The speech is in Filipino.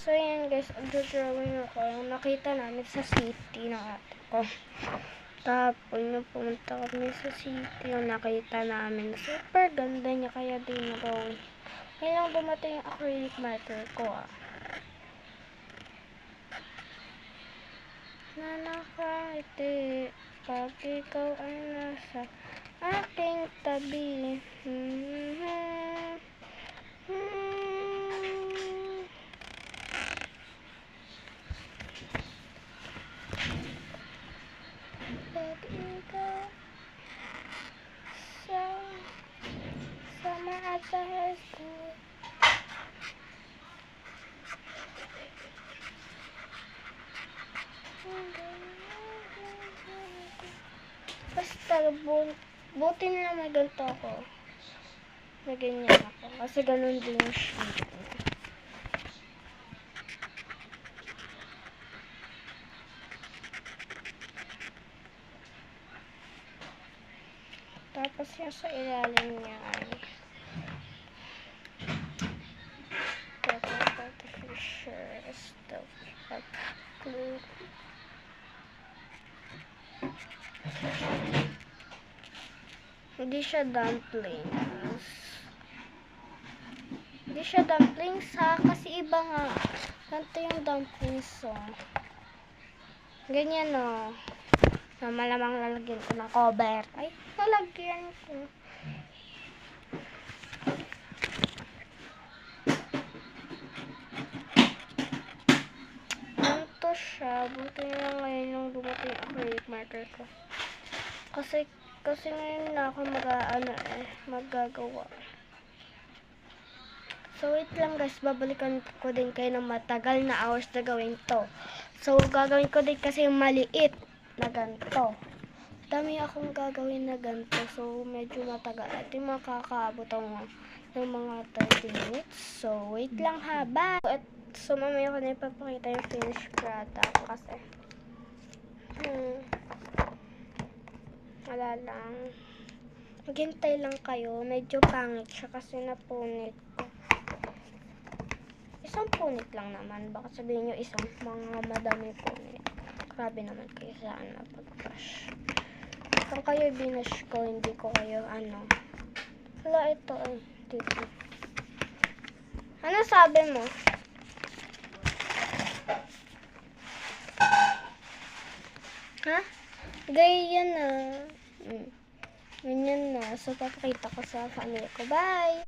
So, yan guys, mag-drawing ako. Yung nakita namin sa city ng ate ko. Tapos, nung pumunta kami sa city, yung nakita namin. Super ganda niya, kaya din drawing. Kailang dumating yung acrylic marker ko na nakangiti pag ikaw ay nasa aking tabi. Pag ikaw sa maatahas ko. Basta, buti na may ganito ako. May ganyan ako. Kasi ganun din yung sheet. Tapos yung sa ilalim niya ay artificial stuff like glue. Hindi siya dumplings. Hindi siya dumplings ha, kasi iba nga. Ganito yung dumplings ganyan na malamang lalagyan ko ng cover. Ay, lalagyan ko. Ganito siya. Buti na ngayon yung dumating yung acrylic marker ko. Kasi ngayon na ako magagawa. So, wait lang guys. Babalikan ko din kayo ng matagal na hours na gawin to. So, gagawin ko din kasi maliit na ganito. Dami akong gagawin na ganito. So, medyo matagal. At yung makakaabot ng mga 30 minutes. So, wait lang ha. Bye! So, mamaya ko na ipapakita yung finished product kasi wala lang. Maghintay lang kayo. Medyo pangit siya kasi napunit ko. Isang punit lang naman. Baka sabihin nyo isang mga madami punit. Grabe naman kayo saan napag-brush. Kung kayo binash ko, hindi ko kayo wala ito dito. Ano sabi mo? Ha? Ganyan na. Ganyan na. So, papakita ko sa family ko. Bye!